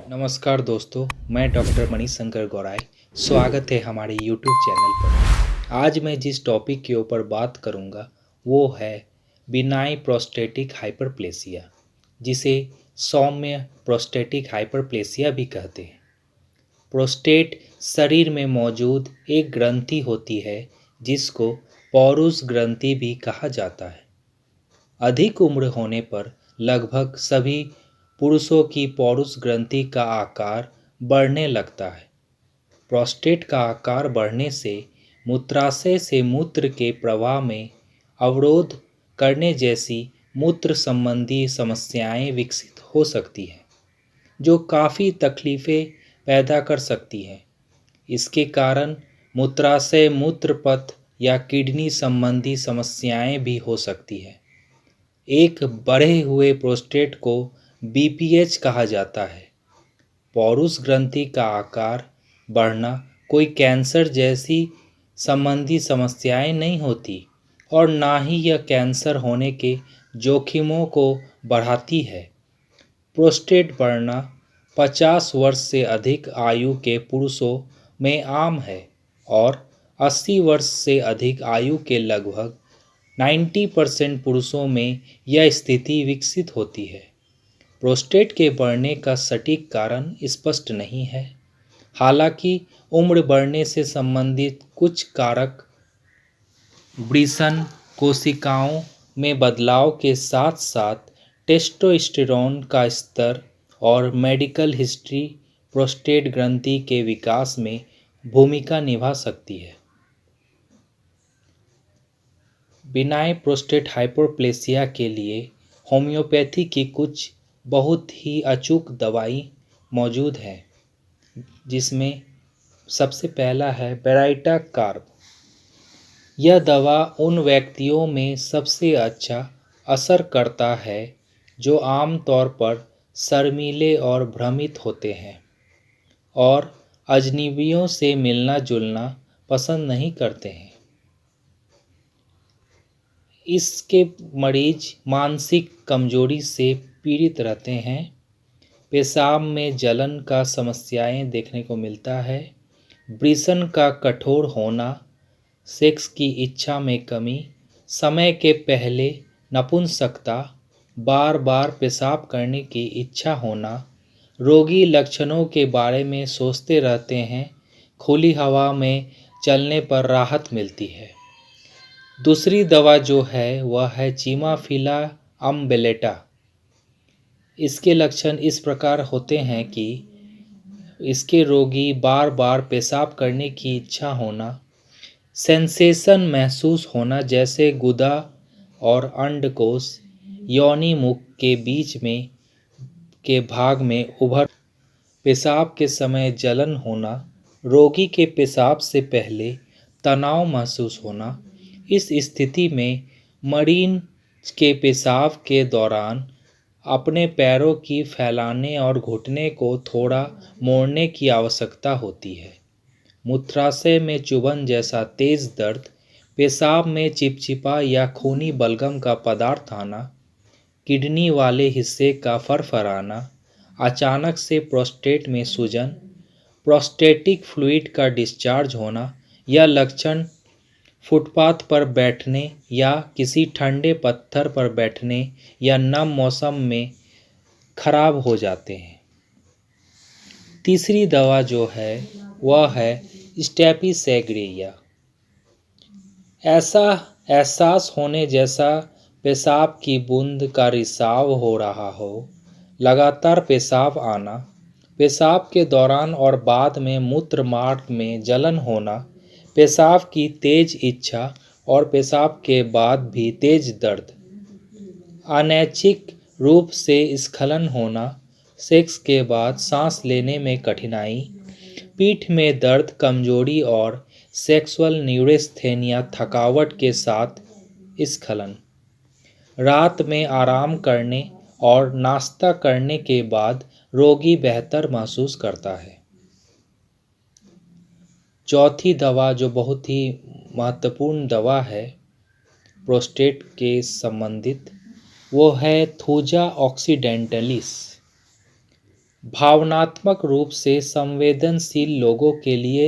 नमस्कार दोस्तों, मैं डॉक्टर मणिशंकर गौराई। स्वागत है हमारे यूट्यूब चैनल पर। आज मैं जिस टॉपिक के ऊपर बात करूंगा वो है बिनाई प्रोस्टेटिक हाइपरप्लेसिया, जिसे सौम्य प्रोस्टेटिक हाइपरप्लेसिया भी कहते हैं। प्रोस्टेट शरीर में मौजूद एक ग्रंथि होती है जिसको पौरुष ग्रंथि भी कहा जाता है। अधिक उम्र होने पर लगभग सभी पुरुषों की पौरुष ग्रंथि का आकार बढ़ने लगता है। प्रोस्टेट का आकार बढ़ने से मूत्राशय से मूत्र के प्रवाह में अवरोध करने जैसी मूत्र संबंधी समस्याएं विकसित हो सकती हैं, जो काफ़ी तकलीफ़ें पैदा कर सकती हैं। इसके कारण मूत्राशय मूत्रपथ या किडनी संबंधी समस्याएं भी हो सकती हैं। एक बढ़े हुए प्रोस्टेट को बीपीएच कहा जाता है। पौरुष ग्रंथि का आकार बढ़ना कोई कैंसर जैसी संबंधी समस्याएं नहीं होती और ना ही यह कैंसर होने के जोखिमों को बढ़ाती है। प्रोस्टेट बढ़ना 50 वर्ष से अधिक आयु के पुरुषों में आम है और 80 वर्ष से अधिक आयु के लगभग 90% पुरुषों में यह स्थिति विकसित होती है। प्रोस्टेट के बढ़ने का सटीक कारण स्पष्ट नहीं है। हालांकि उम्र बढ़ने से संबंधित कुछ कारक वृषण कोशिकाओं में बदलाव के साथ साथ टेस्टोस्टेरोन का स्तर और मेडिकल हिस्ट्री प्रोस्टेट ग्रंथि के विकास में भूमिका निभा सकती है। बिनाई प्रोस्टेट हाइपरप्लेसिया के लिए होम्योपैथी की कुछ बहुत ही अचूक दवाई मौजूद है, जिसमें सबसे पहला है बेराइटा कार्ब। यह दवा उन व्यक्तियों में सबसे अच्छा असर करता है जो आमतौर पर शर्मीले और भ्रमित होते हैं और अजनबियों से मिलना जुलना पसंद नहीं करते हैं। इसके मरीज मानसिक कमजोरी से पीड़ित रहते हैं। पेशाब में जलन का समस्याएं देखने को मिलता है। वृषण का कठोर होना, सेक्स की इच्छा में कमी, समय के पहले नपुंसकता, बार बार पेशाब करने की इच्छा होना, रोगी लक्षणों के बारे में सोचते रहते हैं। खुली हवा में चलने पर राहत मिलती है। दूसरी दवा जो है वह है चिमाफिला अम्बेलेटा। इसके लक्षण इस प्रकार होते हैं कि इसके रोगी बार बार पेशाब करने की इच्छा होना, सेंसेशन महसूस होना जैसे गुदा और अंडकोश योनि मुख के बीच में के भाग में उभर, पेशाब के समय जलन होना, रोगी के पेशाब से पहले तनाव महसूस होना। इस स्थिति में मरीज के पेशाब के दौरान अपने पैरों की फैलाने और घुटने को थोड़ा मोड़ने की आवश्यकता होती है। मूत्राशय में चुभन जैसा तेज दर्द, पेशाब में चिपचिपा या खूनी बलगम का पदार्थ आना, किडनी वाले हिस्से का फरफराना, अचानक से प्रोस्टेट में सूजन, प्रोस्टेटिक फ्लूइड का डिस्चार्ज होना। यह लक्षण फुटपाथ पर बैठने या किसी ठंडे पत्थर पर बैठने या नम मौसम में खराब हो जाते हैं। तीसरी दवा जो है वह है स्टेपिसेग्रिया। ऐसा एहसास होने जैसा पेशाब की बूंद का रिसाव हो रहा हो, लगातार पेशाब आना, पेशाब के दौरान और बाद में मूत्र मार्ग में जलन होना, पेशाब की तेज इच्छा और पेशाब के बाद भी तेज दर्द, अनैच्छिक रूप से स्खलन होना, सेक्स के बाद सांस लेने में कठिनाई, पीठ में दर्द, कमजोरी और सेक्सुअल न्यूरेस्थेनिया थकावट के साथ स्खलन। रात में आराम करने और नाश्ता करने के बाद रोगी बेहतर महसूस करता है। चौथी दवा जो बहुत ही महत्वपूर्ण दवा है प्रोस्टेट के संबंधित, वो है थूजा ऑक्सीडेंटलिस। भावनात्मक रूप से संवेदनशील लोगों के लिए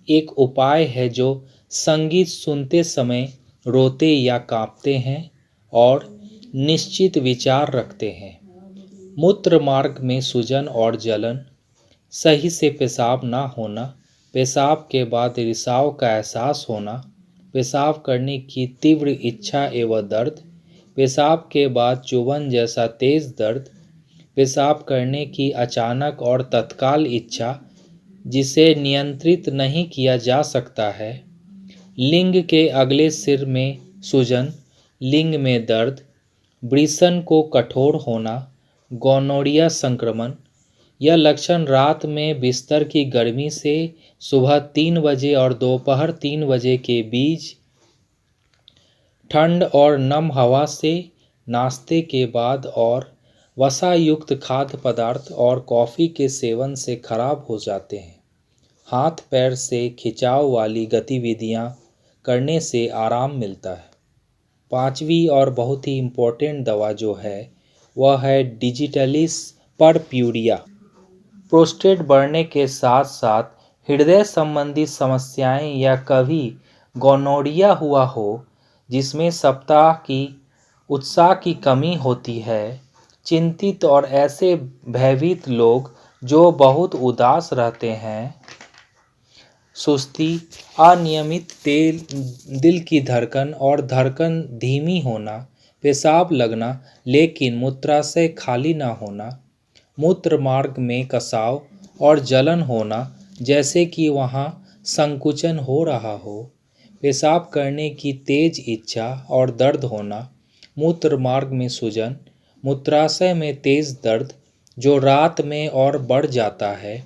एक उपाय है जो संगीत सुनते समय रोते या कांपते हैं और निश्चित विचार रखते हैं। मूत्र मार्ग में सूजन और जलन, सही से पेशाब ना होना, पेशाब के बाद रिसाव का एहसास होना, पेशाब करने की तीव्र इच्छा एवं दर्द, पेशाब के बाद चुभन जैसा तेज दर्द, पेशाब करने की अचानक और तत्काल इच्छा जिसे नियंत्रित नहीं किया जा सकता है, लिंग के अगले सिर में सूजन, लिंग में दर्द, वृषण को कठोर होना, गोनोरिया संक्रमण। यह लक्षण रात में बिस्तर की गर्मी से सुबह 3 बजे और दोपहर 3 बजे के बीच ठंड और नम हवा से, नाश्ते के बाद और वसायुक्त खाद्य पदार्थ और कॉफ़ी के सेवन से खराब हो जाते हैं। हाथ पैर से खिंचाव वाली गतिविधियां करने से आराम मिलता है। पांचवी और बहुत ही इम्पोर्टेंट दवा जो है वह है डिजिटलिस परप्यूरिया। प्रोस्टेट बढ़ने के साथ साथ हृदय संबंधी समस्याएं या कभी गोनोरिया हुआ हो जिसमें सप्ताह की उत्साह की कमी होती है, चिंतित और ऐसे भयभीत लोग जो बहुत उदास रहते हैं, सुस्ती, अनियमित दिल की धड़कन और धड़कन धीमी होना, पेशाब लगना लेकिन मूत्राशय खाली ना होना, मूत्र मार्ग में कसाव और जलन होना जैसे कि वहाँ संकुचन हो रहा हो, पेशाब करने की तेज इच्छा और दर्द होना, मूत्र मार्ग में सूजन, मूत्राशय में तेज दर्द जो रात में और बढ़ जाता है,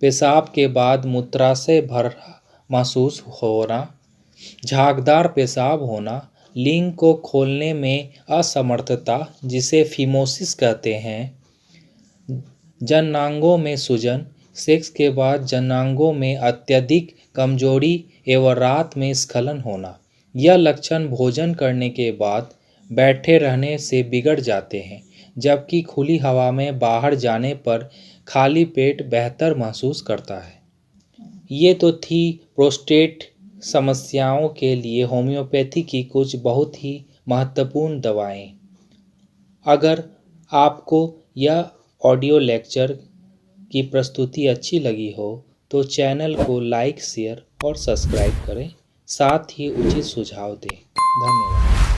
पेशाब के बाद मूत्राशय भरा महसूस होना, झागदार पेशाब होना, लिंग को खोलने में असमर्थता जिसे फिमोसिस कहते हैं, जननांगों में सूजन, सेक्स के बाद जननांगों में अत्यधिक कमजोरी एवं रात में स्खलन होना। यह लक्षण भोजन करने के बाद बैठे रहने से बिगड़ जाते हैं, जबकि खुली हवा में बाहर जाने पर खाली पेट बेहतर महसूस करता है। ये तो थी प्रोस्टेट समस्याओं के लिए होम्योपैथी की कुछ बहुत ही महत्वपूर्ण दवाएं। अगर आपको यह ऑडियो लेक्चर की प्रस्तुति अच्छी लगी हो तो चैनल को लाइक, शेयर और सब्सक्राइब करें, साथ ही उचित सुझाव दें। धन्यवाद।